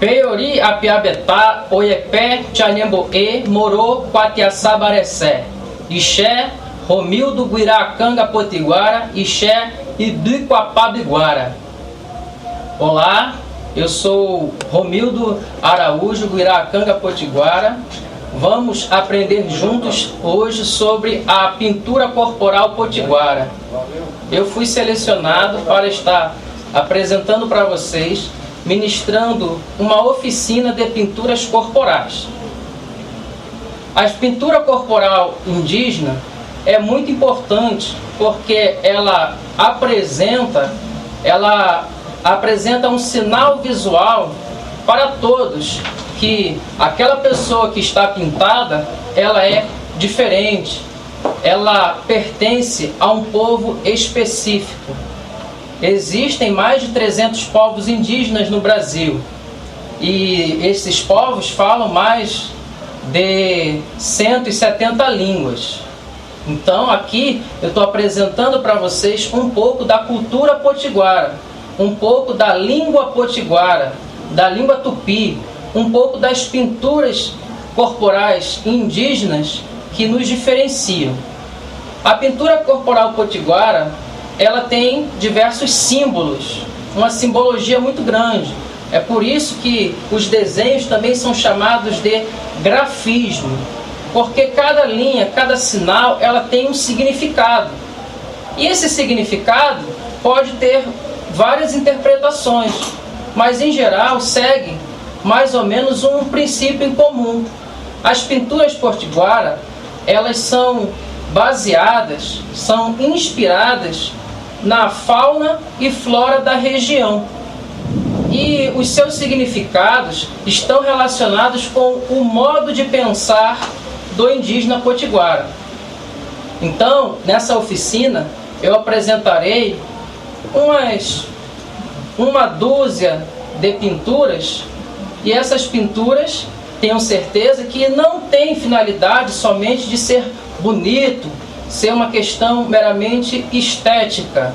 Peori apiabetá, oiepé, tchanemboê, morô, quatiaçabarecé, ixé, Romildo, Guiracanga, Potiguara, ixé, Ibiquapabiguara. Olá, eu sou Romildo Araújo, Guiracanga, Potiguara. Vamos aprender juntos hoje sobre a pintura corporal potiguara. Eu fui selecionado para estar apresentando para vocês, ministrando uma oficina de pinturas corporais. A pintura corporal indígena é muito importante porque ela apresenta um sinal visual para todos que aquela pessoa que está pintada, ela é diferente, ela pertence a um povo específico. Existem mais de 300 povos indígenas no Brasil e esses povos falam mais de 170 línguas. Então aqui eu estou apresentando para vocês um pouco da cultura potiguara, um pouco da língua potiguara, da língua tupi, um pouco das pinturas corporais indígenas que nos diferenciam. A pintura corporal potiguara, ela tem diversos símbolos, uma simbologia muito grande. É por isso que os desenhos também são chamados de grafismo, porque cada linha, cada sinal, ela tem um significado. E esse significado pode ter várias interpretações, mas em geral segue mais ou menos um princípio em comum. As pinturas potiguara, elas são baseadas, são inspiradas na fauna e flora da região. E os seus significados estão relacionados com o modo de pensar do indígena potiguara. Então, nessa oficina, eu apresentarei uma dúzia de pinturas, e essas pinturas, tenho certeza que não tem finalidade somente de ser bonito, ser uma questão meramente estética.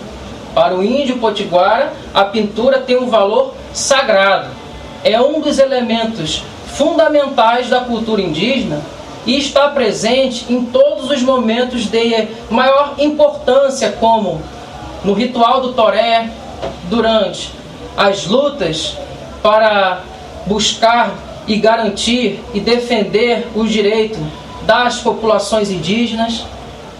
Para o índio potiguara, a pintura tem um valor sagrado. É um dos elementos fundamentais da cultura indígena e está presente em todos os momentos de maior importância, como no ritual do toré, durante as lutas para buscar e garantir e defender o direito das populações indígenas.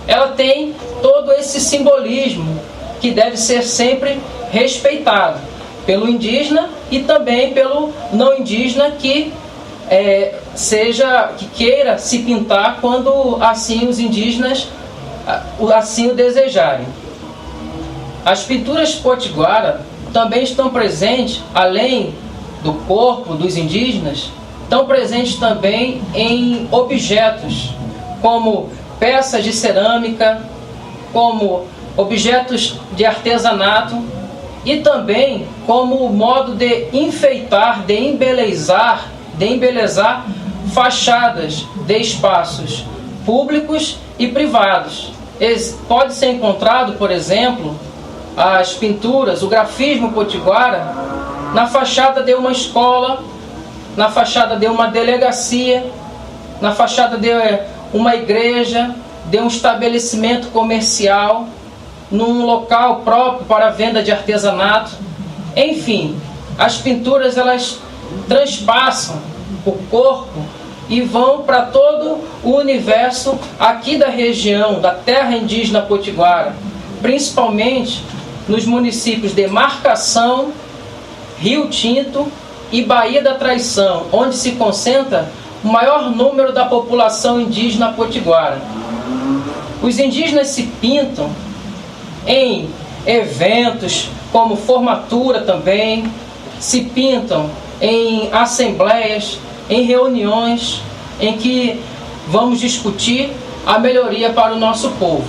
Ela tem todo esse simbolismo que deve ser sempre respeitado pelo indígena e também pelo não indígena que queira se pintar quando assim os indígenas assim o desejarem. As pinturas potiguara também estão presentes, além do corpo dos indígenas, estão presentes também em objetos, como peças de cerâmica, como objetos de artesanato e também como modo de enfeitar, de embelezar fachadas de espaços públicos e privados. Pode ser encontrado, por exemplo, as pinturas, o grafismo potiguara na fachada de uma escola, na fachada de uma delegacia, na fachada de uma igreja, de um estabelecimento comercial, num local próprio para venda de artesanato. Enfim, as pinturas elas transpassam o corpo e vão para todo o universo aqui da região, da terra indígena potiguara, principalmente nos municípios de Marcação, Rio Tinto e Baía da Traição, onde se concentra o maior número da população indígena potiguara. Os indígenas se pintam em eventos como formatura também, se pintam em assembleias, em reuniões em que vamos discutir a melhoria para o nosso povo.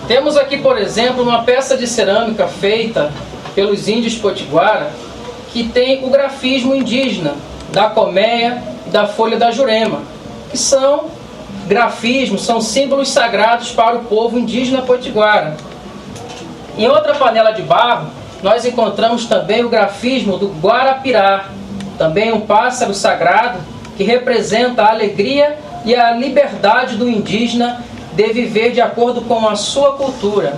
Temos aqui, por exemplo, uma peça de cerâmica feita pelos índios potiguara, que tem o grafismo indígena da colmeia e da folha da jurema, que são grafismos, são símbolos sagrados para o povo indígena potiguara. Em outra panela de barro, nós encontramos também o grafismo do Guarapirá, também um pássaro sagrado que representa a alegria e a liberdade do indígena de viver de acordo com a sua cultura.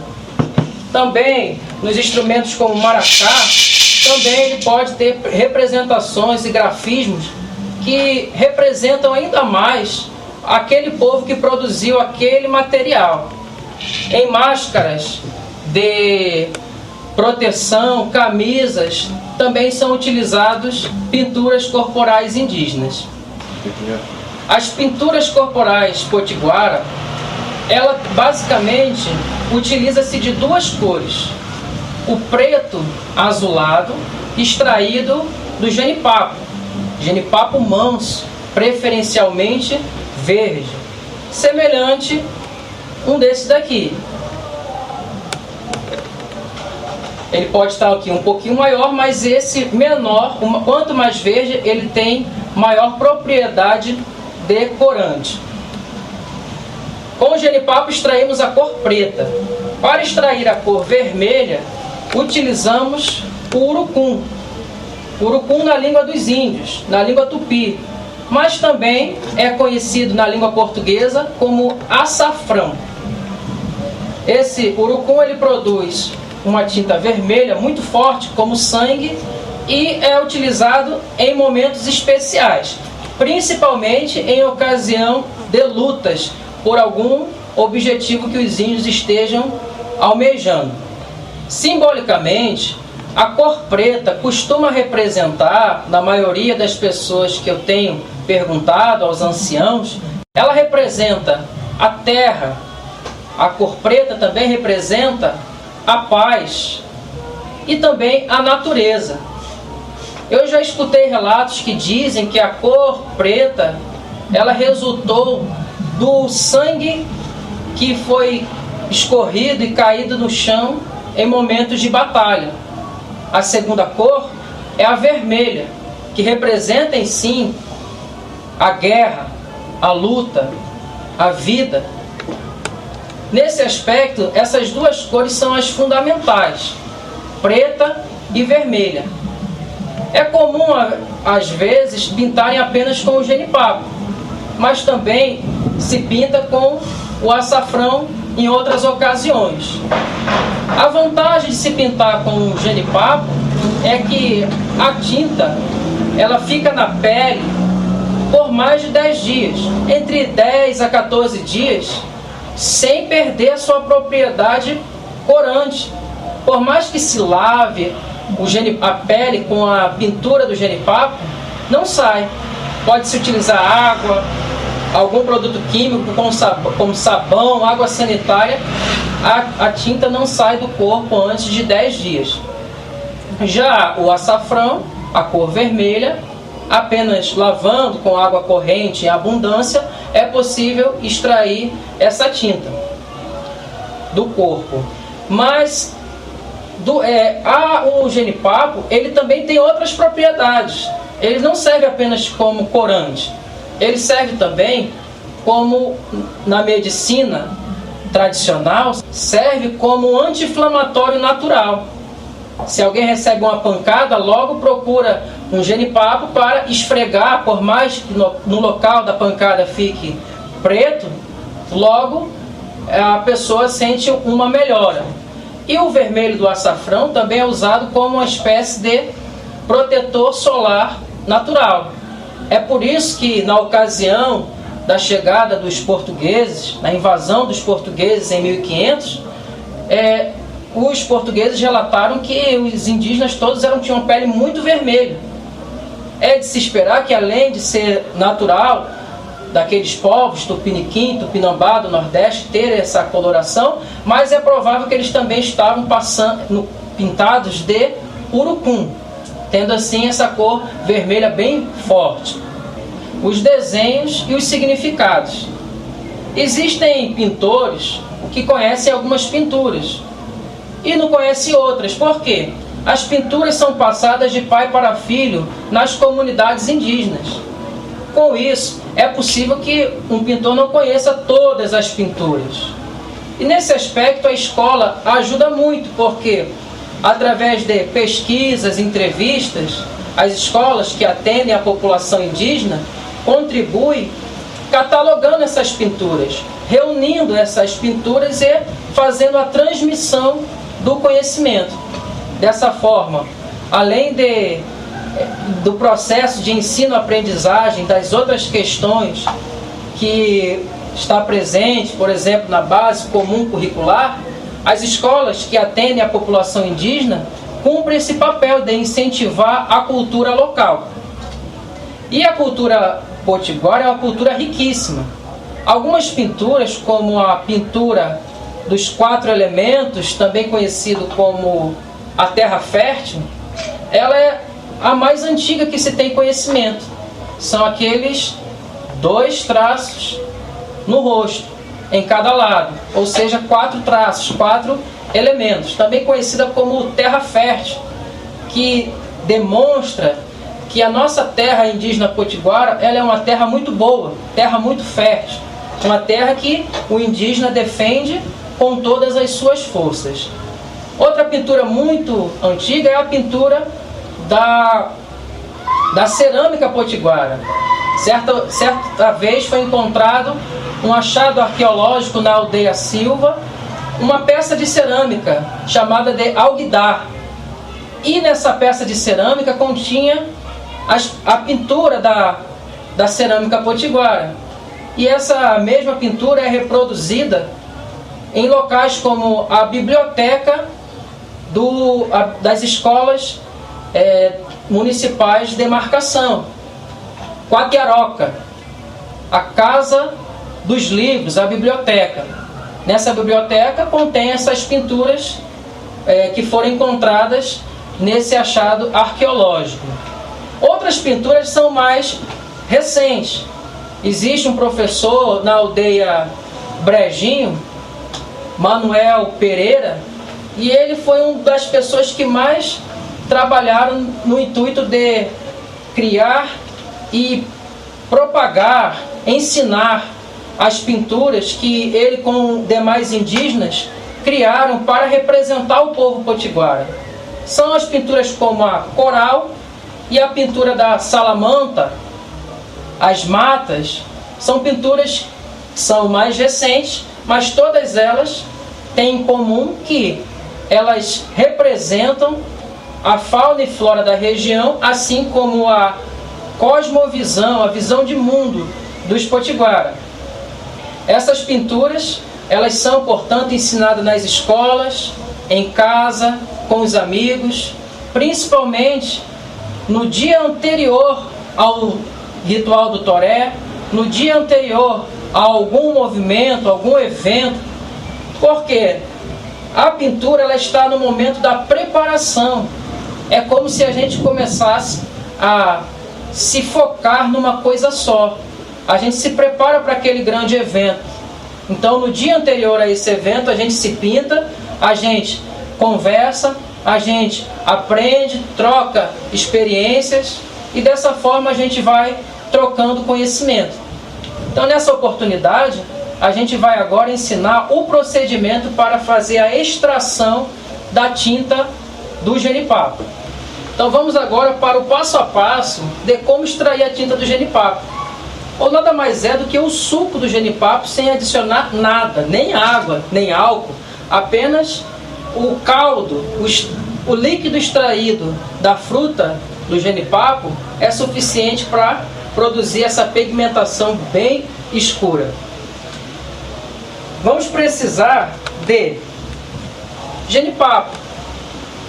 Também, nos instrumentos como o maracá, também ele pode ter representações e grafismos que representam ainda mais aquele povo que produziu aquele material. Em máscaras de proteção, camisas, também são utilizados pinturas corporais indígenas. As pinturas corporais potiguara, ela basicamente utiliza-se de duas cores: o preto azulado, extraído do genipapo, genipapo manso, preferencialmente verde, semelhante um desses daqui. Ele pode estar aqui um pouquinho maior, mas esse menor, quanto mais verde, ele tem maior propriedade decorante. Com o genipapo extraímos a cor preta. Para extrair a cor vermelha, utilizamos o urucum. Urucum na língua dos índios, na língua tupi, mas também é conhecido na língua portuguesa como açafrão. Esse urucum ele produz uma tinta vermelha muito forte, como sangue, e é utilizado em momentos especiais, principalmente em ocasião de lutas por algum objetivo que os índios estejam almejando. Simbolicamente, a cor preta costuma representar, na maioria das pessoas que eu tenho perguntado aos anciãos, ela representa a terra. A cor preta também representa a paz e também a natureza. Eu já escutei relatos que dizem que a cor preta ela resultou do sangue que foi escorrido e caído no chão em momentos de batalha. A segunda cor é a vermelha, que representa em si a guerra, a luta, a vida. Nesse aspecto, essas duas cores são as fundamentais, preta e vermelha. É comum, às vezes, pintarem apenas com o genipapo, mas também se pinta com o açafrão em outras ocasiões. A vantagem de se pintar com o genipapo é que a tinta ela fica na pele por mais de 10 dias, entre 10 a 14 dias, sem perder a sua propriedade corante. Por mais que se lave a pele com a pintura do genipapo, não sai. Pode-se utilizar água, algum produto químico como sabão, água sanitária, a tinta não sai do corpo antes de 10 dias. Já o açafrão, a cor vermelha, apenas lavando com água corrente em abundância, é possível extrair essa tinta do corpo. Mas o genipapo, ele também tem outras propriedades. Ele não serve apenas como corante. Ele serve também como, na medicina tradicional, serve como anti-inflamatório natural. Se alguém recebe uma pancada, logo procura um genipapo para esfregar, por mais que no local da pancada fique preto, logo a pessoa sente uma melhora. E o vermelho do açafrão também é usado como uma espécie de protetor solar natural. É por isso que na ocasião da chegada dos portugueses, na invasão dos portugueses em 1500, os portugueses relataram que os indígenas todos tinham uma pele muito vermelha. É de se esperar que, além de ser natural daqueles povos, Tupiniquim, Tupinambá, do Nordeste, ter essa coloração, mas é provável que eles também estavam pintados de urucum, tendo assim essa cor vermelha bem forte. Os desenhos e os significados. Existem pintores que conhecem algumas pinturas e não conhecem outras. Por quê? As pinturas são passadas de pai para filho nas comunidades indígenas. Com isso, é possível que um pintor não conheça todas as pinturas. E nesse aspecto a escola ajuda muito, porque através de pesquisas, entrevistas, as escolas que atendem a população indígena contribuem catalogando essas pinturas, reunindo essas pinturas e fazendo a transmissão do conhecimento. Dessa forma, além do processo de ensino-aprendizagem, das outras questões que está presente, por exemplo, na base comum curricular, as escolas que atendem a população indígena cumprem esse papel de incentivar a cultura local. E a cultura potiguara é uma cultura riquíssima. Algumas pinturas, como a pintura dos 4 elementos, também conhecido como a terra fértil, ela é a mais antiga que se tem conhecimento. São aqueles 2 traços no rosto, em cada lado, ou seja, 4 traços, 4 elementos, também conhecida como terra fértil, que demonstra que a nossa terra indígena potiguara, ela é uma terra muito boa, terra muito fértil, uma terra que o indígena defende com todas as suas forças. Outra pintura muito antiga é a pintura da cerâmica potiguara. Certa vez foi encontrado um achado arqueológico na aldeia Silva, uma peça de cerâmica chamada de alguidar. E nessa peça de cerâmica continha a pintura da cerâmica potiguara. E essa mesma pintura é reproduzida em locais como a biblioteca das escolas municipais de demarcação, Quaquiaroca, a Casa dos Livros, a biblioteca. Nessa biblioteca contém essas pinturas que foram encontradas nesse achado arqueológico. Outras pinturas são mais recentes. Existe um professor na aldeia Brejinho, Manuel Pereira, e ele foi uma das pessoas que mais trabalharam no intuito de criar e propagar, ensinar as pinturas que ele com demais indígenas criaram para representar o povo potiguara. São as pinturas como a coral e a pintura da salamanta, as matas. São pinturas que são mais recentes, mas todas elas têm em comum que elas representam a fauna e flora da região, assim como a cosmovisão, a visão de mundo dos potiguara. Essas pinturas, elas são, portanto, ensinadas nas escolas, em casa, com os amigos, principalmente no dia anterior ao ritual do toré, no dia anterior a algum movimento, algum evento, porque a pintura ela está no momento da preparação. É como se a gente começasse a se focar numa coisa só. A gente se prepara para aquele grande evento. Então, no dia anterior a esse evento, a gente se pinta, a gente conversa, a gente aprende, troca experiências e dessa forma a gente vai trocando conhecimento. Então, nessa oportunidade, a gente vai agora ensinar o procedimento para fazer a extração da tinta do jenipapo. Então, vamos agora para o passo a passo de como extrair a tinta do jenipapo. Ou nada mais é do que o suco do jenipapo sem adicionar nada, nem água, nem álcool, apenas o caldo, o líquido extraído da fruta do jenipapo é suficiente para produzir essa pigmentação bem escura. Vamos precisar de jenipapo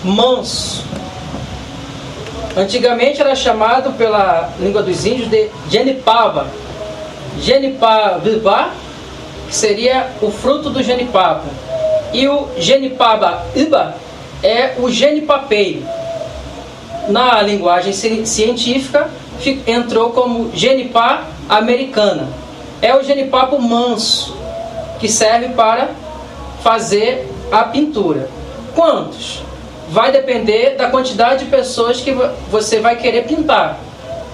manso. Antigamente era chamado pela língua dos índios de genipaba. Genipaba, que seria o fruto do jenipapo. E o genipaba iba é o genipapeiro. Na linguagem científica entrou como genipá americana. É o genipapo manso, que serve para fazer a pintura. Quantos? Vai depender da quantidade de pessoas que você vai querer pintar.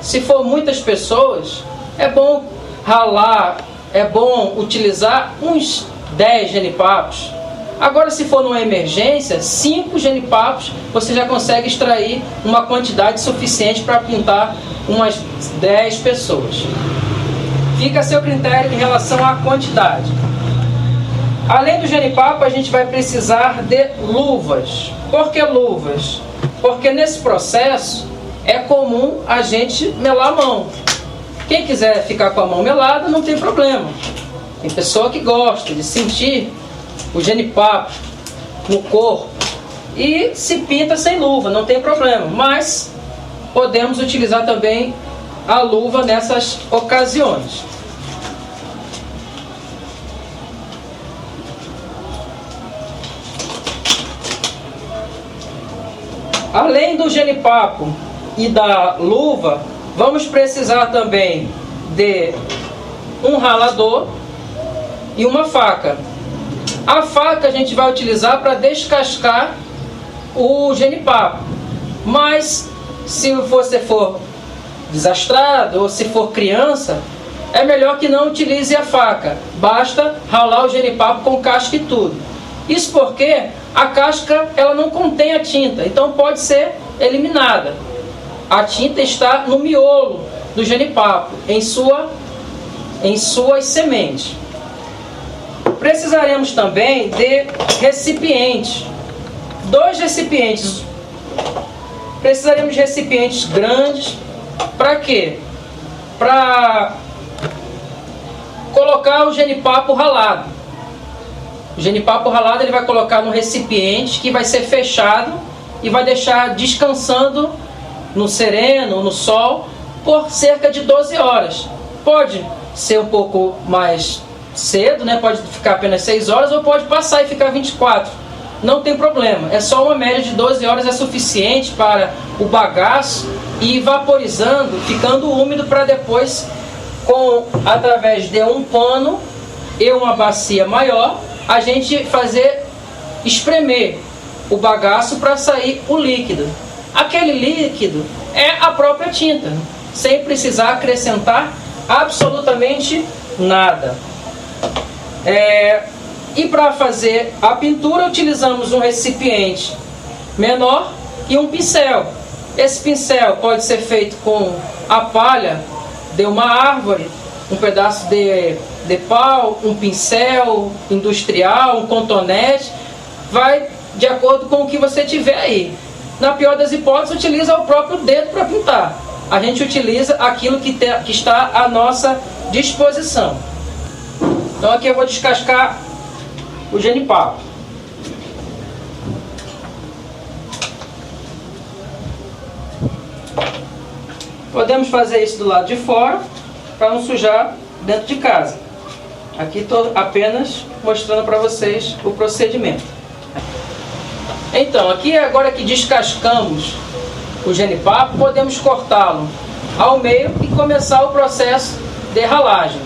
Se for muitas pessoas, é bom ralar, é bom utilizar uns 10 genipapos. Agora, se for numa emergência, 5 genipapos você já consegue extrair uma quantidade suficiente para pintar umas 10 pessoas. Fica a seu critério em relação à quantidade. Além do genipapo, a gente vai precisar de luvas. Por que luvas? Porque nesse processo é comum a gente melar a mão. Quem quiser ficar com a mão melada, não tem problema. Tem pessoa que gosta de sentir o genipapo no corpo e se pinta sem luva, não tem problema. Mas podemos utilizar também a luva nessas ocasiões. Além do genipapo e da luva, vamos precisar também de um ralador e uma faca. A faca a gente vai utilizar para descascar o genipapo. Mas se você for desastrado ou se for criança, é melhor que não utilize a faca. Basta ralar o genipapo com casca e tudo. Isso porque a casca ela não contém a tinta, então pode ser eliminada. A tinta está no miolo do genipapo, em suas sementes. Precisaremos também de recipientes. 2 recipientes. Precisaremos de recipientes grandes. Para quê? Para colocar o genipapo ralado. O genipapo ralado ele vai colocar no recipiente que vai ser fechado e vai deixar descansando no sereno, no sol, por cerca de 12 horas. Pode ser um pouco mais cedo, né? Pode ficar apenas 6 horas ou pode passar e ficar 24. Não tem problema, é só uma média de 12 horas é suficiente para o bagaço ir vaporizando, ficando úmido para depois, através de um pano e uma bacia maior, a gente fazer espremer o bagaço para sair o líquido. Aquele líquido é a própria tinta, sem precisar acrescentar absolutamente nada. E para fazer a pintura utilizamos um recipiente menor e um pincel. Esse pincel pode ser feito com a palha de uma árvore, um pedaço de pau, um pincel industrial, um cotonete, vai de acordo com o que você tiver aí. Na pior das hipóteses, utiliza o próprio dedo para pintar. A gente utiliza aquilo que está à nossa disposição. Então aqui eu vou descascar o genipapo. Podemos fazer isso do lado de fora, para não sujar dentro de casa. Aqui estou apenas mostrando para vocês o procedimento. Então, aqui agora que descascamos o genipapo, podemos cortá-lo ao meio e começar o processo de ralagem.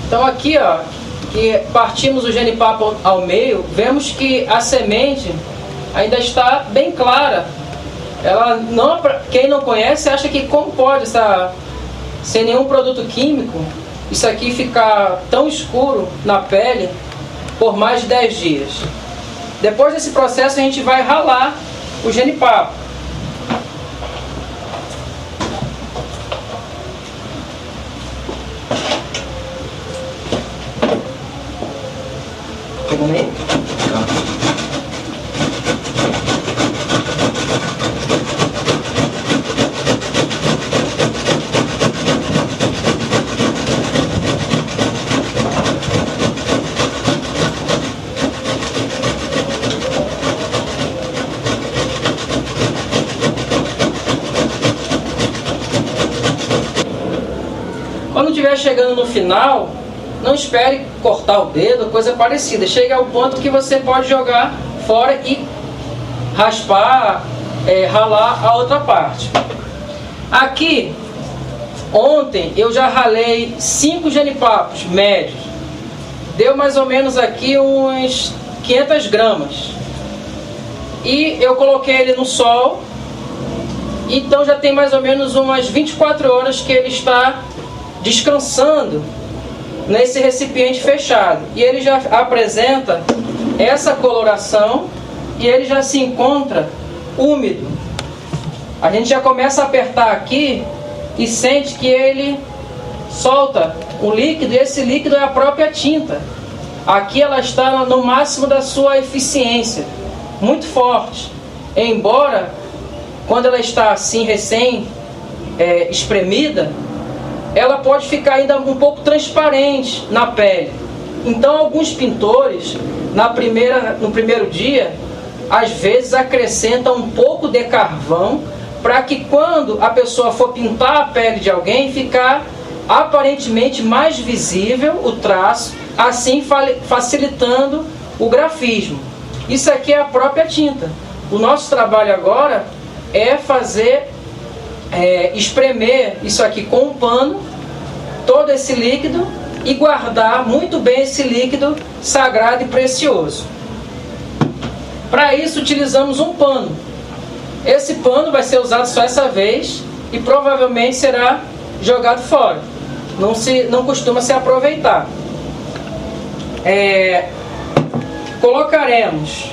Então aqui, ó, que partimos o genipapo ao meio, vemos que a semente ainda está bem clara. Ela não, quem não conhece acha que como pode estar sem nenhum produto químico, isso aqui ficar tão escuro na pele por mais de 10 dias. Depois desse processo a gente vai ralar o genipapo. Pegando aí? Quando estiver chegando no final, não espere cortar o dedo, coisa parecida. Chega ao ponto que você pode jogar fora e raspar, ralar a outra parte. Aqui, ontem eu já ralei 5 genipapos médios. Deu mais ou menos aqui uns 500 gramas. E eu coloquei ele no sol Então já tem mais ou menos umas 24 horas que ele está descansando nesse recipiente fechado. E ele já apresenta essa coloração e ele já se encontra úmido. A gente já começa a apertar aqui e sente que ele solta o líquido, e esse líquido é a própria tinta. Aqui ela está no máximo da sua eficiência, muito forte. Embora, quando ela está assim recém espremida, ela pode ficar ainda um pouco transparente na pele. Então alguns pintores, no primeiro dia, às vezes acrescentam um pouco de carvão, para que quando a pessoa for pintar a pele de alguém, ficar aparentemente mais visível o traço, assim facilitando o grafismo. Isso aqui é a própria tinta. O nosso trabalho agora é espremer isso aqui com um pano, todo esse líquido, e guardar muito bem esse líquido sagrado e precioso. Para isso utilizamos um pano. Esse pano vai ser usado só essa vez e provavelmente será jogado fora. Não costuma se aproveitar. Colocaremos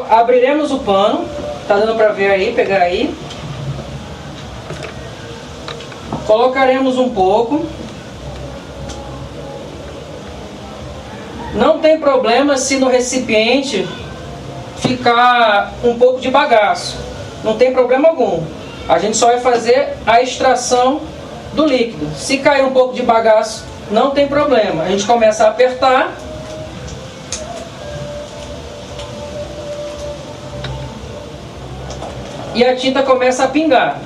abriremos o pano, tá dando para ver aí, pegar aí. Colocaremos um pouco. Não tem problema se no recipiente ficar um pouco de bagaço. Não tem problema algum. A gente só vai fazer a extração do líquido. Se cair um pouco de bagaço, não tem problema. A gente começa a apertar. E a tinta começa a pingar.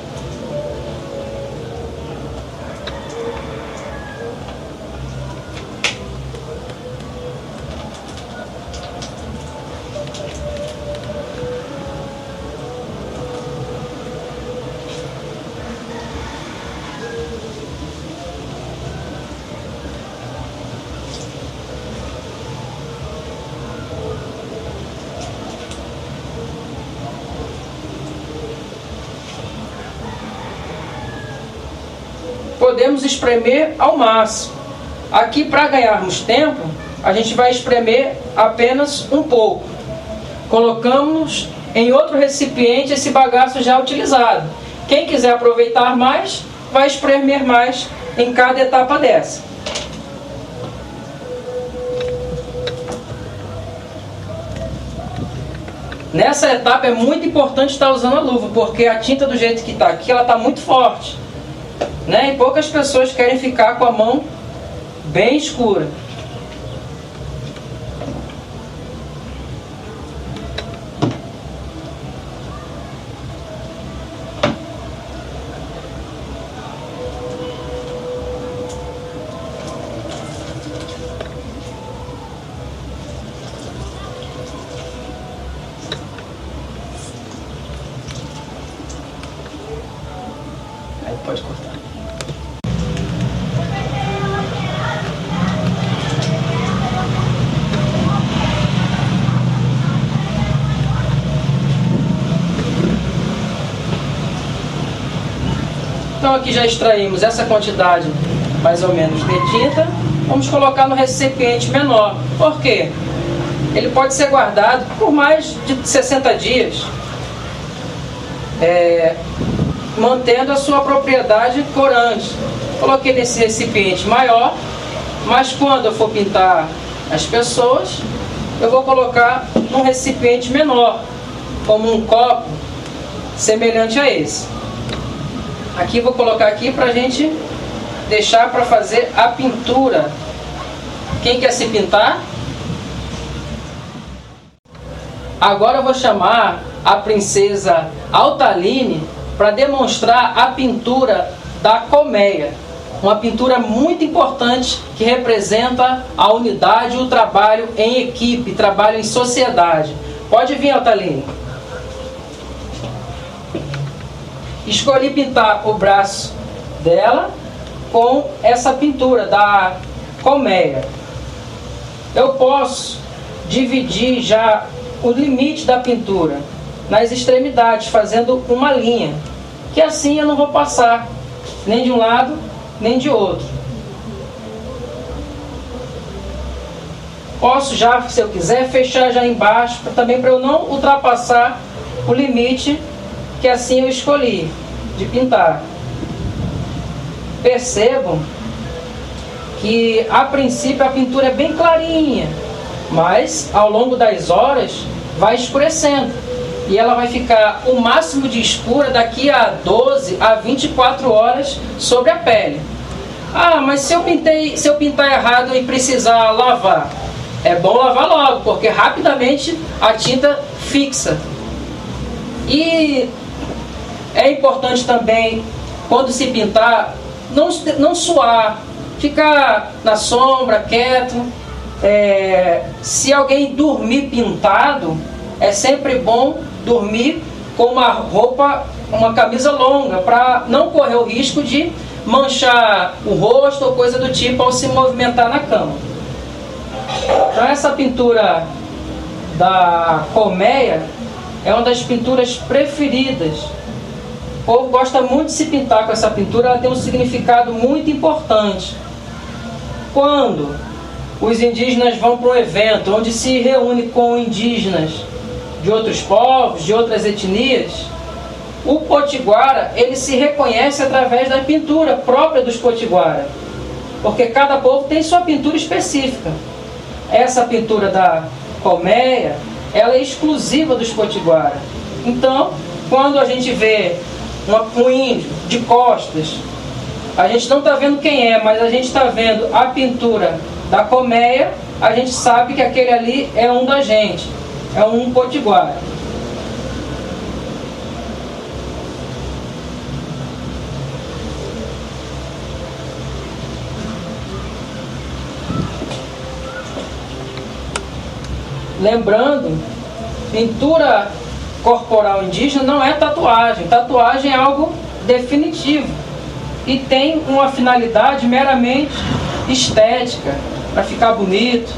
Podemos espremer ao máximo. Aqui, para ganharmos tempo, a gente vai espremer apenas um pouco. Colocamos em outro recipiente esse bagaço já utilizado. Quem quiser aproveitar mais, vai espremer mais em cada etapa dessa. Nessa etapa é muito importante estar usando a luva, porque a tinta do jeito que está aqui, ela está muito forte. E poucas pessoas querem ficar com a mão bem escura. Aí pode cortar. Então aqui já extraímos essa quantidade mais ou menos de tinta. Vamos colocar no recipiente menor. Por quê? Ele pode ser guardado por mais de 60 dias, mantendo a sua propriedade corante. Coloquei nesse recipiente maior, mas quando eu for pintar as pessoas, eu vou colocar num recipiente menor, como um copo semelhante a esse. Aqui vou colocar aqui para a gente deixar para fazer a pintura. Quem quer se pintar? Agora eu vou chamar a princesa Altaline para demonstrar a pintura da colmeia. Uma pintura muito importante que representa a unidade e o trabalho em equipe, trabalho em sociedade. Pode vir, Altaline. Escolhi pintar o braço dela com essa pintura da colmeia. eu posso dividir já o limite da pintura nas extremidades, fazendo uma linha, que assim eu não vou passar nem de um lado, nem de outro. Posso já, se eu quiser, fechar já embaixo, também para eu não ultrapassar o limite que assim eu escolhi de pintar. Percebam que a princípio a pintura é bem clarinha, mas ao longo das horas vai escurecendo e ela vai ficar o máximo de escura daqui a 12 a 24 horas sobre a pele. Ah, mas se eu pintar errado e precisar lavar, é bom lavar logo, porque rapidamente a tinta fixa. E é importante também, quando se pintar, não suar, ficar na sombra, quieto. Se alguém dormir pintado, é sempre bom dormir com uma roupa, uma camisa longa, para não correr o risco de manchar o rosto ou coisa do tipo ao se movimentar na cama. Então essa pintura da colmeia é uma das pinturas preferidas. O povo gosta muito de se pintar com essa pintura, ela tem um significado muito importante. Quando os indígenas vão para um evento onde se reúne com indígenas de outros povos, de outras etnias, o potiguara, ele se reconhece através da pintura própria dos potiguara, porque cada povo tem sua pintura específica. Essa pintura da colmeia, ela é exclusiva dos potiguara. Então, quando a gente vê um índio de costas, a gente não está vendo quem é, mas a gente está vendo a pintura da colmeia, a gente sabe que aquele ali é um da gente, é um potiguara. Lembrando, pintura corporal indígena não é tatuagem. Tatuagem é algo definitivo e tem uma finalidade meramente estética, para ficar bonito.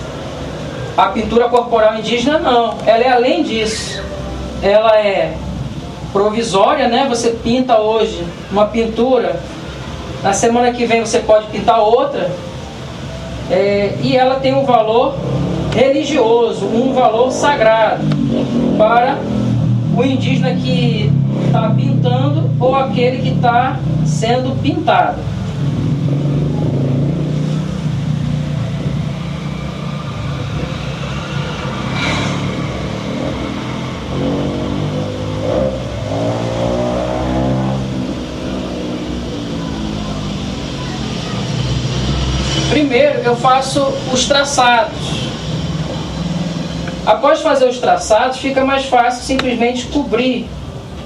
A pintura corporal indígena não, ela é além disso. Ela é provisória, né? Você pinta hoje uma pintura, na semana que vem você pode pintar outra, e ela tem um valor religioso, um valor sagrado para o indígena que está pintando ou aquele que está sendo pintado. Primeiro eu faço os traçados. Após fazer os traçados, fica mais fácil simplesmente cobrir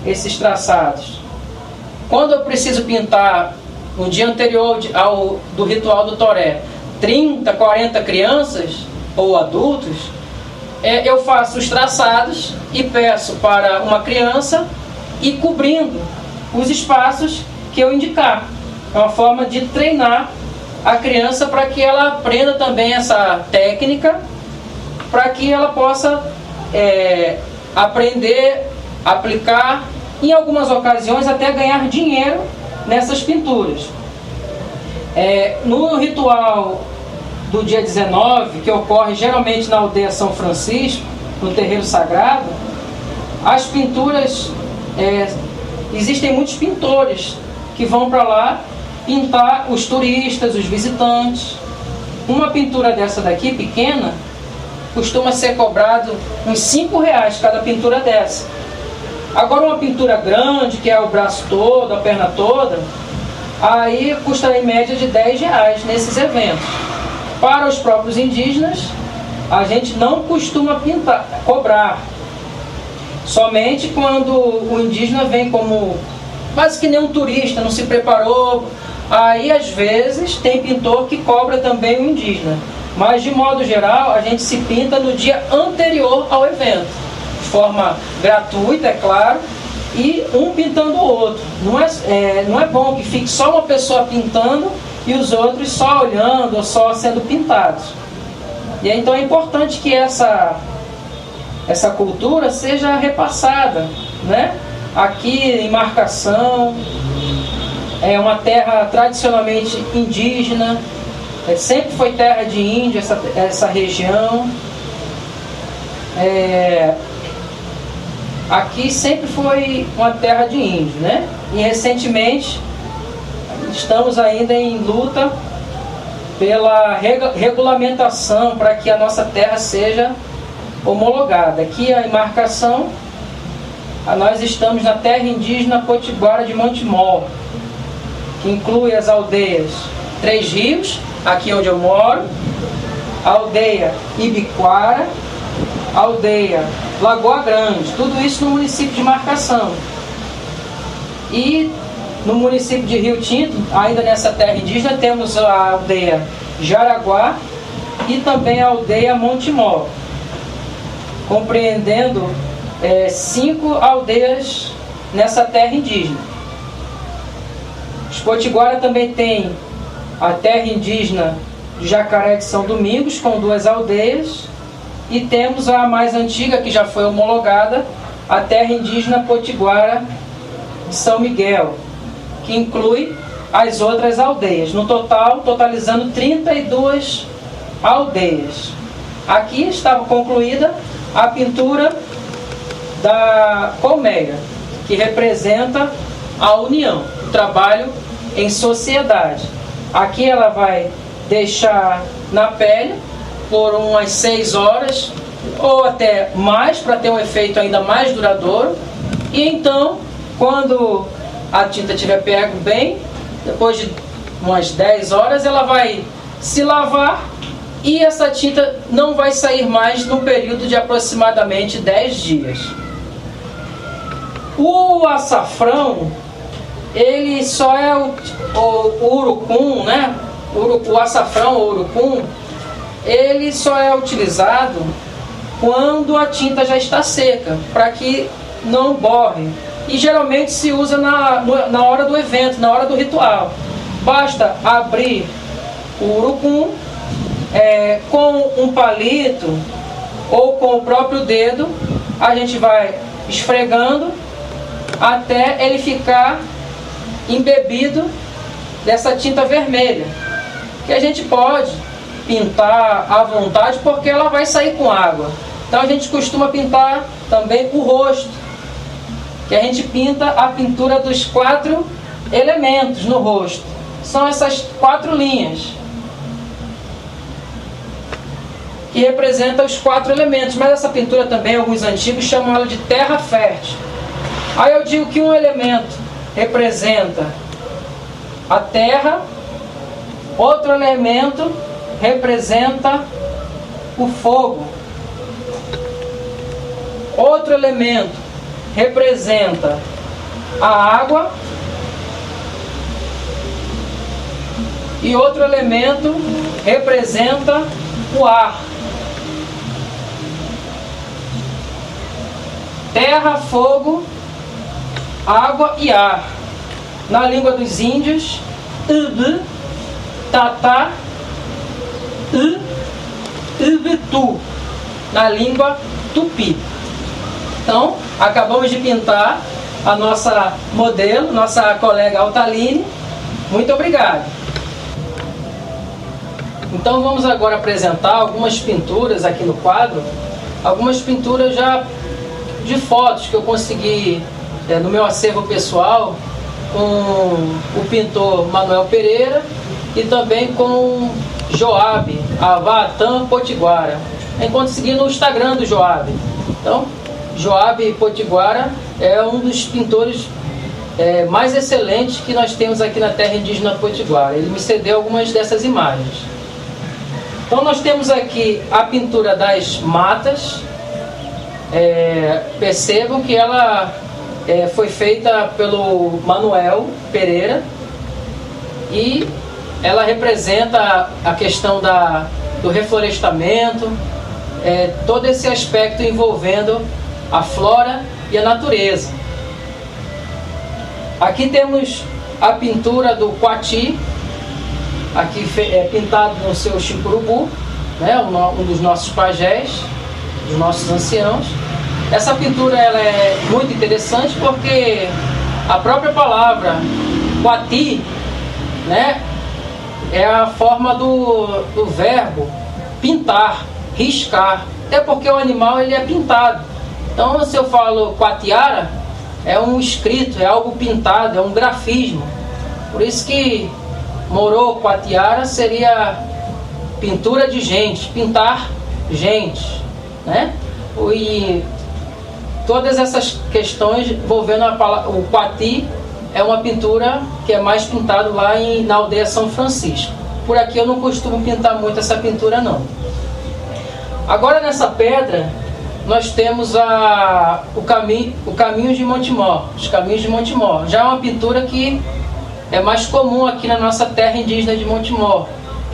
esses traçados. Quando eu preciso pintar no dia anterior do ritual do toré 30, 40 crianças ou adultos, eu faço os traçados e peço para uma criança ir cobrindo os espaços que eu indicar. É uma forma de treinar a criança para que ela aprenda também essa técnica, para que ela possa aprender, aplicar, em algumas ocasiões até ganhar dinheiro nessas pinturas. No ritual do dia 19, que ocorre geralmente na aldeia São Francisco, no terreiro sagrado, as pinturas, existem muitos pintores que vão para lá pintar os turistas, os visitantes. Uma pintura dessa daqui, pequena, costuma ser cobrado uns R$5 cada pintura dessa. Agora uma pintura grande, que é o braço todo, a perna toda, aí custa em média de R$10 nesses eventos. Para os próprios indígenas, a gente não costuma cobrar. Somente quando o indígena vem como quase que nem um turista, não se preparou. Aí às vezes tem pintor que cobra também o indígena. Mas de modo geral a gente se pinta no dia anterior ao evento, de forma gratuita, é claro, e um pintando o outro. Não é bom que fique só uma pessoa pintando e os outros só olhando ou só sendo pintados. E então é importante que essa cultura seja repassada, né? Aqui em Marcação é uma terra tradicionalmente indígena, sempre foi terra de índio essa região. Aqui sempre foi uma terra de índio, né? E recentemente estamos ainda em luta pela regulamentação para que a nossa terra seja homologada. Aqui em Marcação, nós estamos na terra indígena Potiguara de Montemor, que inclui as aldeias Três Rios, aqui onde eu moro, a aldeia Ibiquara, a aldeia Lagoa Grande, tudo isso no município de Marcação. E no município de Rio Tinto, ainda nessa terra indígena, temos a aldeia Jaraguá e também a aldeia Montemor, compreendendo 5 aldeias nessa terra indígena. Os Potiguara também tem a terra indígena de Jacaré de São Domingos, com 2 aldeias, e temos a mais antiga, que já foi homologada, a terra indígena Potiguara de São Miguel, que inclui as outras aldeias, no total, totalizando 32 aldeias. Aqui estava concluída a pintura da colmeia, que representa a união, o trabalho em sociedade. Aqui ela vai deixar na pele por umas 6 horas, ou até mais, para ter um efeito ainda mais duradouro. E então, quando a tinta tiver pego bem, depois de umas 10 horas, ela vai se lavar e essa tinta não vai sair mais no período de aproximadamente 10 dias. O açafrão, ele só é o urucum, né? O açafrão, o urucum, ele só é utilizado quando a tinta já está seca, para que não borre. E geralmente se usa na hora do evento, na hora do ritual. Basta abrir o urucum com um palito ou com o próprio dedo, a gente vai esfregando até ele ficar embebido dessa tinta vermelha, que a gente pode pintar à vontade porque ela vai sair com água. Então a gente costuma pintar também o rosto, que a gente pinta a pintura dos 4 elementos no rosto. São essas 4 linhas que representam os 4 elementos, mas essa pintura também, alguns antigos chamam ela de terra fértil. Aí eu digo que um elemento representa a terra, outro elemento representa o fogo, outro elemento representa a água e outro elemento representa o ar. Terra, fogo, água e ar. Na língua dos índios, Ubu, Tatá, Ubutu, na língua tupi. Então, acabamos de pintar a nossa modelo, nossa colega Altaline. Muito obrigado. Então vamos agora apresentar algumas pinturas aqui no quadro, algumas pinturas já de fotos que eu consegui no meu acervo pessoal com o pintor Manuel Pereira e também com Joab, Avatam Potiguara. Eu consegui no Instagram do Joab. Então, Joab Potiguara é um dos pintores mais excelentes que nós temos aqui na terra indígena Potiguara. Ele me cedeu algumas dessas imagens. Então nós temos aqui a pintura das matas. Percebam que ela foi feita pelo Manuel Pereira e ela representa a questão do reflorestamento, todo esse aspecto envolvendo a flora e a natureza. Aqui temos a pintura do Coati, aqui pintado no seu chicurubu, né, um dos nossos pajés, dos nossos anciãos. Essa pintura ela é muito interessante porque a própria palavra quati, né, é a forma do verbo pintar, riscar, até porque o animal ele é pintado. Então, se eu falo quatiara, é um escrito, é algo pintado, é um grafismo. Por isso que morô quatiara seria pintura de gente, pintar gente, né? E todas essas questões envolvendo o quati é uma pintura que é mais pintado lá na aldeia São Francisco. Por aqui eu não costumo pintar muito essa pintura não. Agora nessa pedra nós temos o caminho de Montemor, os caminhos de Montemor. Já é uma pintura que é mais comum aqui na nossa terra indígena de Montemor,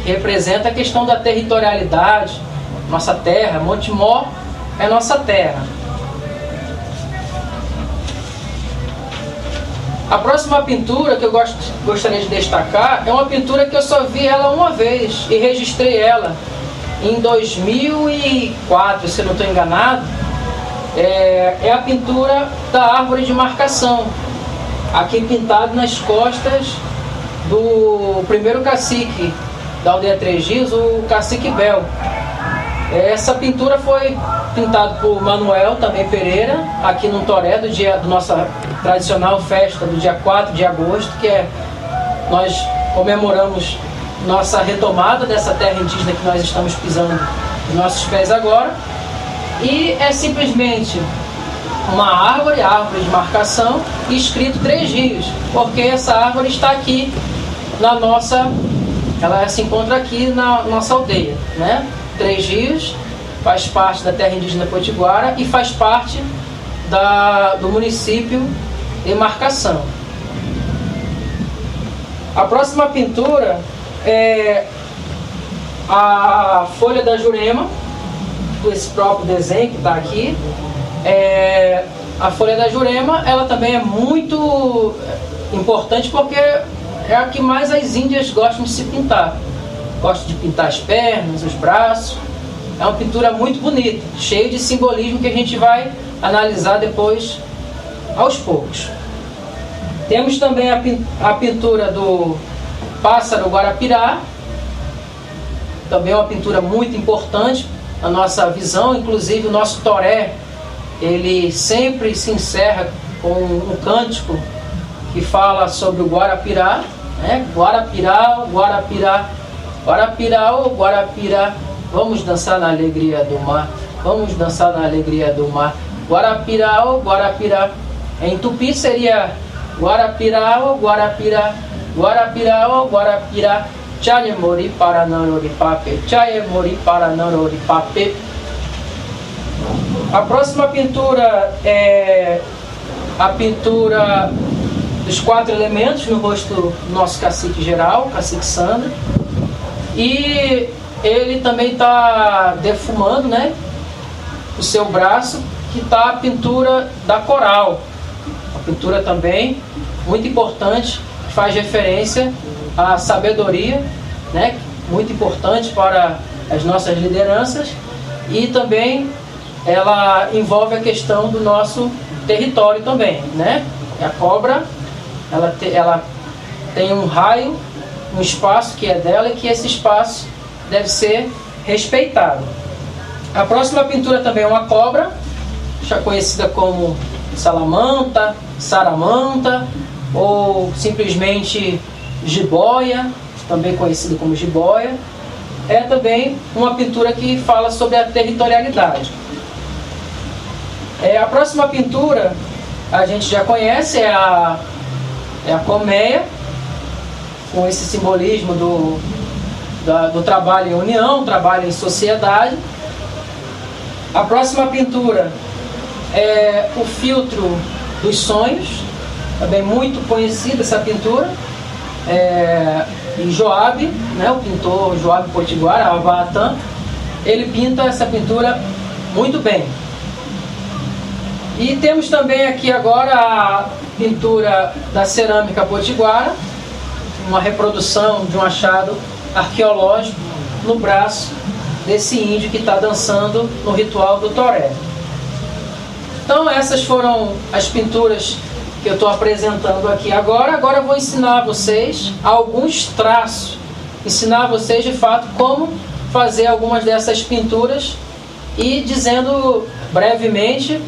que representa a questão da territorialidade, nossa terra. Montemor é nossa terra. A próxima pintura que eu gostaria de destacar é uma pintura que eu só vi ela uma vez e registrei ela em 2004, se eu não estou enganado. É a pintura da árvore de marcação, aqui pintado nas costas do primeiro cacique da aldeia Três Rios, o cacique Bel. Essa pintura foi pintada por Manuel também Pereira, aqui no Toré, do nossa tradicional festa do dia 4 de agosto, nós comemoramos nossa retomada dessa terra indígena que nós estamos pisando os nossos pés agora. E é simplesmente uma árvore de marcação, escrito Três Rios, porque essa árvore está aqui ela se encontra aqui na nossa aldeia, né? Três Rios faz parte da terra indígena potiguara e faz parte do município de Marcação. A próxima pintura é a folha da Jurema, esse próprio desenho que está aqui. A folha da Jurema, ela também é muito importante porque é a que mais as índias gostam de se pintar. Gostam de pintar as pernas, os braços. É uma pintura muito bonita, cheia de simbolismo que a gente vai analisar depois aos poucos. Temos também a pintura do pássaro guarapirá, também é uma pintura muito importante na nossa visão. Inclusive o nosso toré, ele sempre se encerra com um cântico que fala sobre o guarapirá, né? Guarapirá, Guarapirá, Guarapirá, oh Guarapirá, vamos dançar na alegria do mar, vamos dançar na alegria do mar. Guarapirá, oh Guarapirá. Em tupi seria Guarapirá, oh Guarapirá, Guarapirá, oh Guarapirá, Chaye mori para naroripape, Chaye mori para naroripape. A próxima pintura é a pintura dos 4 elementos no rosto do nosso cacique geral, cacique Sandra. E ele também está defumando, né, o seu braço, que está a pintura da coral. Uma pintura também muito importante, que faz referência à sabedoria, né, muito importante para as nossas lideranças. E também ela envolve a questão do nosso território também, né? A cobra, ela tem um raio, um espaço que é dela e que esse espaço deve ser respeitado. A próxima pintura também é uma cobra, já conhecida como salamanta, saramanta ou simplesmente jiboia, também conhecida como jiboia. É também uma pintura que fala sobre a territorialidade. A próxima pintura a gente já conhece, é a colmeia, com esse simbolismo do trabalho em união, trabalho em sociedade. A próxima pintura é o filtro dos sonhos, também muito conhecida essa pintura. E Joabe, né, o pintor Joabe Potiguara, Alvaatã, ele pinta essa pintura muito bem. E temos também aqui agora a pintura da cerâmica potiguara, uma reprodução de um achado arqueológico no braço desse índio que está dançando no ritual do toré. Então essas foram as pinturas que eu estou apresentando aqui agora. Agora eu vou ensinar a vocês alguns traços, ensinar a vocês de fato como fazer algumas dessas pinturas e dizendo brevemente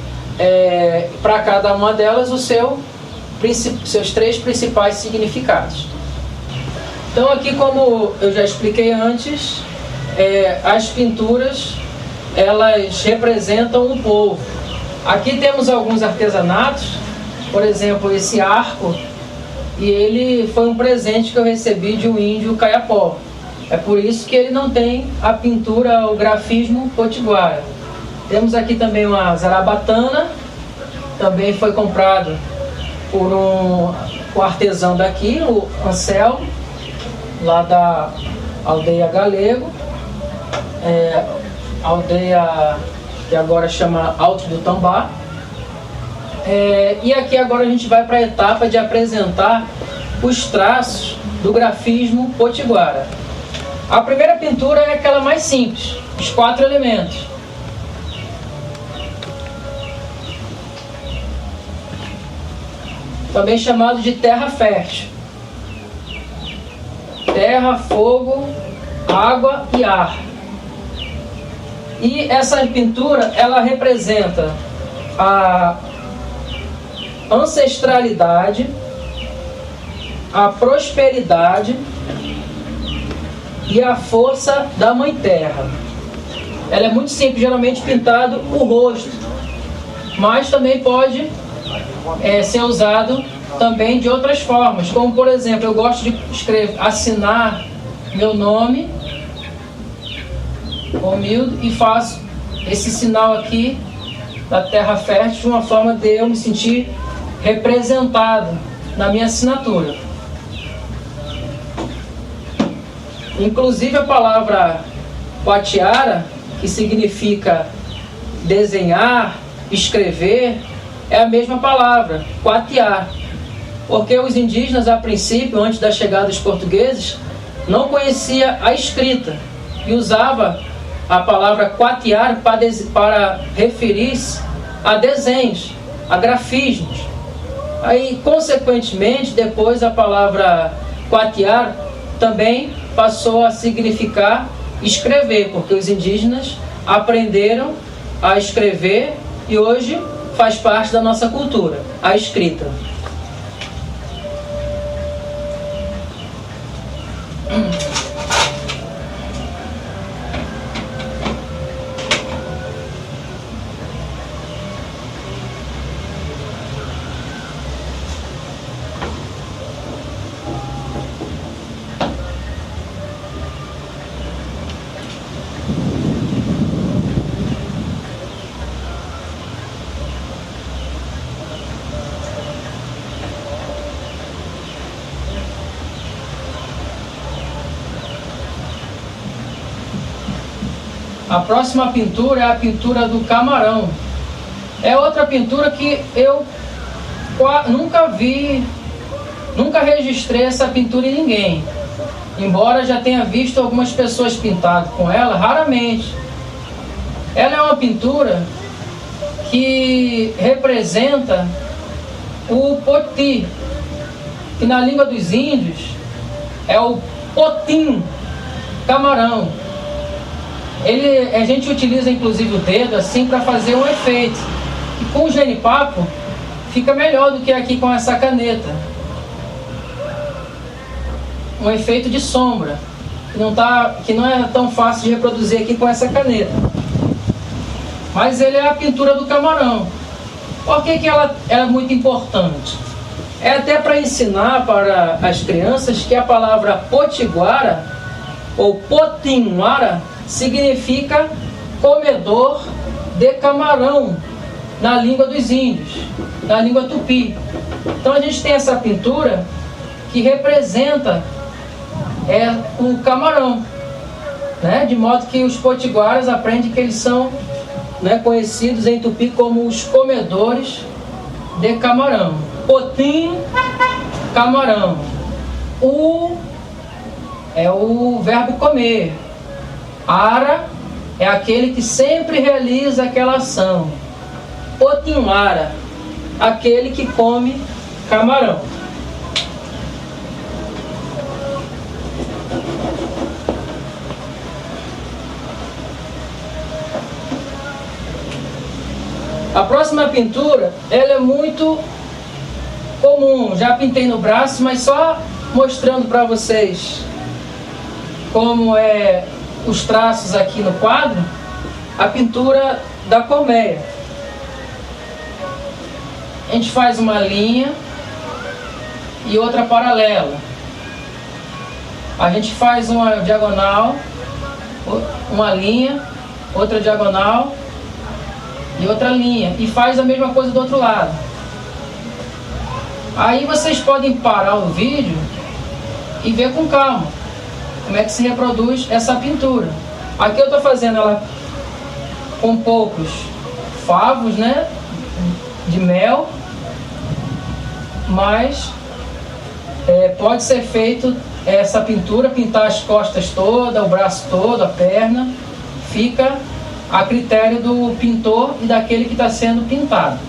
para cada uma delas seus 3 principais significados. Então aqui, como eu já expliquei antes, as pinturas elas representam o povo. Aqui temos alguns artesanatos, por exemplo, esse arco, e ele foi um presente que eu recebi de um índio caiapó. É por isso que ele não tem a pintura, o grafismo potiguara. Temos aqui também uma zarabatana, também foi comprado por um artesão daqui, o Anselmo, lá da aldeia Galego, aldeia que agora chama Alto do Tambá. E aqui agora a gente vai para a etapa de apresentar os traços do grafismo potiguara. A primeira pintura é aquela mais simples, os 4 elementos. Também chamado de terra fértil. Terra, fogo, água e ar. E essa pintura, ela representa a ancestralidade, a prosperidade e a força da Mãe Terra. Ela é muito simples, geralmente pintado o rosto, mas também pode ser usado também de outras formas, como por exemplo, eu gosto de assinar meu nome, Romildo, e faço esse sinal aqui da terra fértil de uma forma de eu me sentir representado na minha assinatura. Inclusive a palavra Quatiara, que significa desenhar, escrever, é a mesma palavra, quatiar. Porque os indígenas, a princípio, antes da chegada dos portugueses, não conhecia a escrita e usava a palavra quatiar para referir-se a desenhos, a grafismos. Aí, consequentemente, depois a palavra quatiar também passou a significar escrever, porque os indígenas aprenderam a escrever e hoje faz parte da nossa cultura, a escrita. A próxima pintura é a pintura do camarão. É outra pintura que eu nunca vi, nunca registrei essa pintura em ninguém. Embora já tenha visto algumas pessoas pintado com ela, raramente. Ela é uma pintura que representa o poti, que na língua dos índios é o potim, camarão. A gente utiliza inclusive o dedo assim para fazer um efeito. E com o genipapo fica melhor do que aqui com essa caneta. Um efeito de sombra que não é tão fácil de reproduzir aqui com essa caneta. Mas ele é a pintura do camarão. Por que ela é muito importante? É até para ensinar para as crianças que a palavra potiguara ou potinguara significa comedor de camarão na língua dos índios, na língua tupi. Então a gente tem essa pintura que representa o camarão, né? De modo que os potiguaras aprendem que eles são, né, conhecidos em tupi como os comedores de camarão. Potim, camarão. É o verbo comer. Ara é aquele que sempre realiza aquela ação. Otinlara, aquele que come camarão. A próxima pintura, ela é muito comum. Já pintei no braço, mas só mostrando para vocês como é os traços aqui no quadro. A pintura da colmeia. A gente faz uma linha e outra paralela. A gente faz uma diagonal, uma linha, outra diagonal e outra linha, e faz a mesma coisa do outro lado. Aí vocês podem parar o vídeo e ver com calma como é que se reproduz essa pintura. Aqui eu estou fazendo ela com poucos favos, né, de mel, mas pode ser feito essa pintura, pintar as costas todas, o braço todo, a perna, fica a critério do pintor e daquele que está sendo pintado.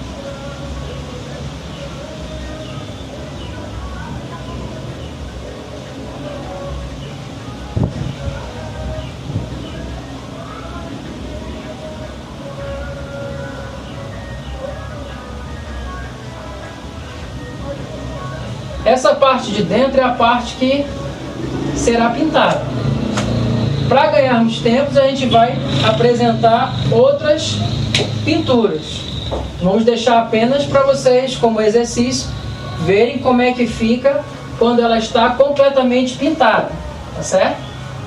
Essa parte de dentro é a parte que será pintada. Para ganharmos tempos, a gente vai apresentar outras pinturas. Vamos deixar apenas para vocês, como exercício, verem como é que fica quando ela está completamente pintada, tá certo?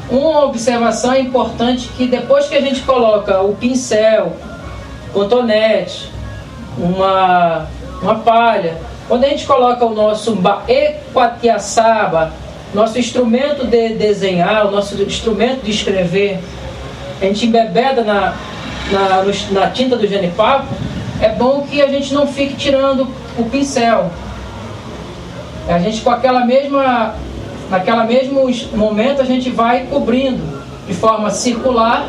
Uma observação importante, que depois que a gente coloca o pincel, cotonete, uma palha, quando a gente coloca o nosso baequatiaçaba, nosso instrumento de desenhar, o nosso instrumento de escrever, a gente embebeda na tinta do genipapo, é bom que a gente não fique tirando o pincel. A gente, naquela mesmo momento, a gente vai cobrindo de forma circular,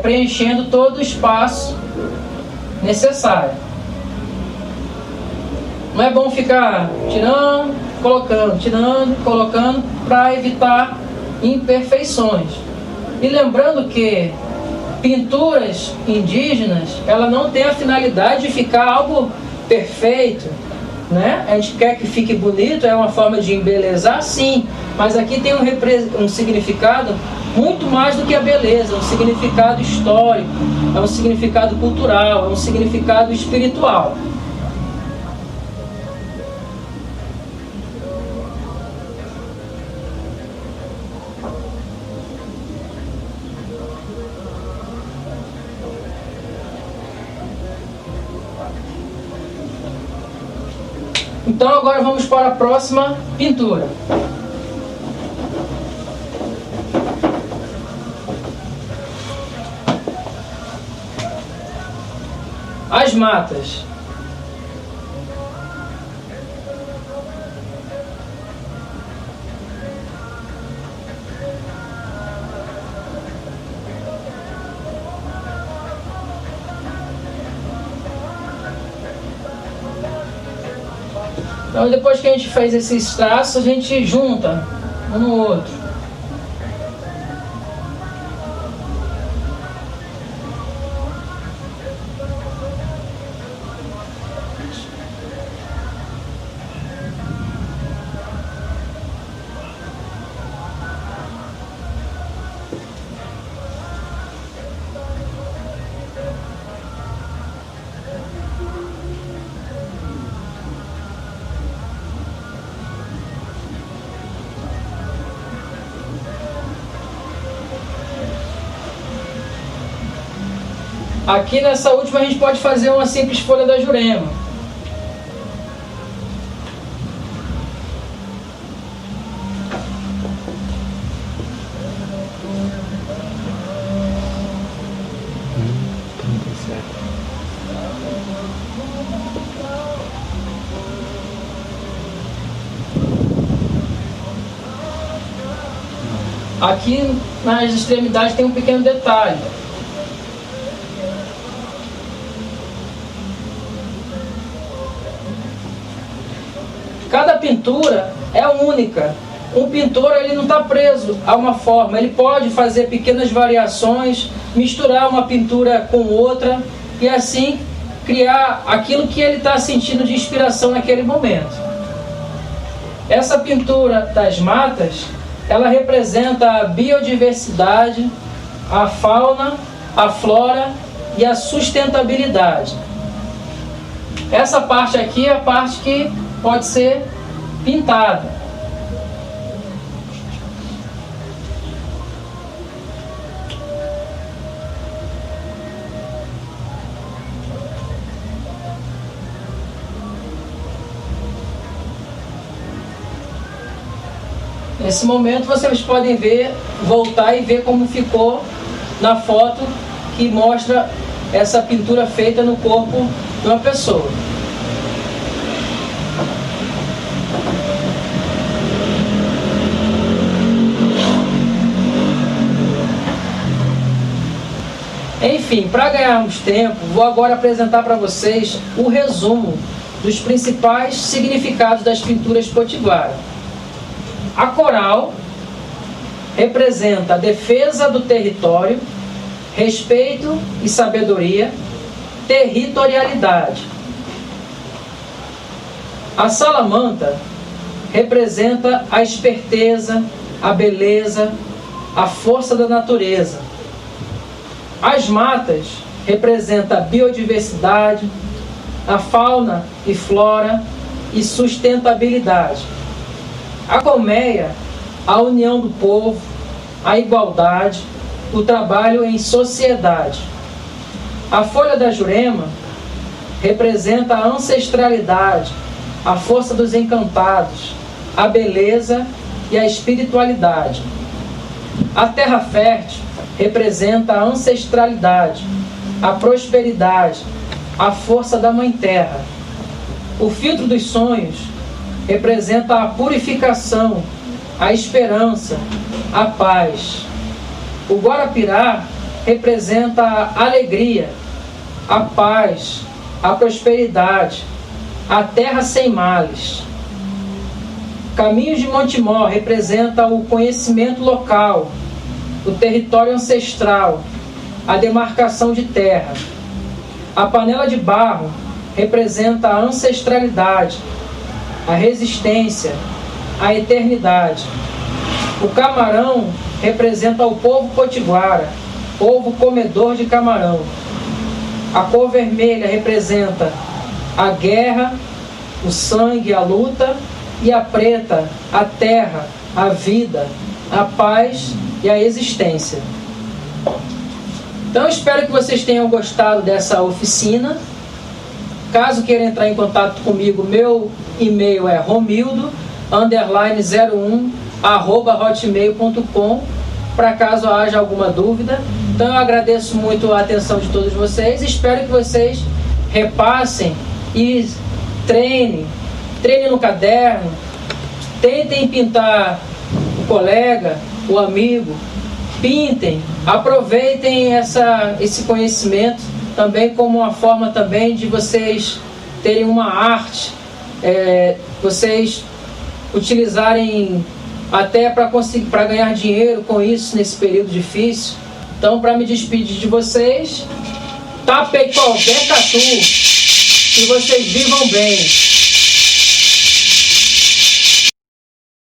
preenchendo todo o espaço necessário. Não é bom ficar tirando, colocando, para evitar imperfeições. E lembrando que pinturas indígenas, ela não tem a finalidade de ficar algo perfeito, né? A gente quer que fique bonito, é uma forma de embelezar, sim, mas aqui tem um significado muito mais do que a beleza, é um significado histórico, é um significado cultural, é um significado espiritual. Então agora vamos para a próxima pintura. As matas. Então, depois que a gente fez esses traços, a gente junta um no outro. Aqui nessa última a gente pode fazer uma simples folha da Jurema. Aqui nas extremidades tem um pequeno detalhe. Cada pintura é única. Um pintor ele não está preso a uma forma, ele pode fazer pequenas variações, misturar uma pintura com outra e assim criar aquilo que ele está sentindo de inspiração naquele momento. Essa pintura das matas, ela representa a biodiversidade, a fauna, a flora e a sustentabilidade. Essa parte aqui é a parte que pode ser pintada. Nesse momento vocês podem ver, voltar e ver como ficou na foto que mostra essa pintura feita no corpo de uma pessoa. Enfim, para ganharmos tempo, vou agora apresentar para vocês o resumo dos principais significados das pinturas potiguara. A coral representa a defesa do território, respeito e sabedoria, territorialidade. A salamanta representa a esperteza, a beleza, a força da natureza. As matas representam a biodiversidade, a fauna e flora e sustentabilidade. A colmeia, a união do povo, a igualdade, o trabalho em sociedade. A folha da jurema representa a ancestralidade, a força dos encantados, a beleza e a espiritualidade. A terra fértil representa a ancestralidade, a prosperidade, a força da Mãe Terra. O filtro dos sonhos representa a purificação, a esperança, a paz. O guarapirá representa a alegria, a paz, a prosperidade, a terra sem males. Caminhos de Montemor representa o conhecimento local, o território ancestral, a demarcação de terra. A panela de barro representa a ancestralidade, a resistência, a eternidade. O camarão representa o povo potiguara, povo comedor de camarão. A cor vermelha representa a guerra, o sangue, a luta, e a preta, a terra, a vida, a paz e a existência. Então, espero que vocês tenham gostado dessa oficina. Caso queira entrar em contato comigo, meu e-mail é romildo_01@hotmail.com, para caso haja alguma dúvida. Então, eu agradeço muito a atenção de todos vocês. Espero que vocês repassem e treinem no caderno, tentem pintar o colega, o amigo, pintem, aproveitem esse conhecimento também como uma forma também de vocês terem uma arte, vocês utilizarem até para ganhar dinheiro com isso nesse período difícil. Então, para me despedir de vocês, tapei qualquer tatu, que vocês vivam bem.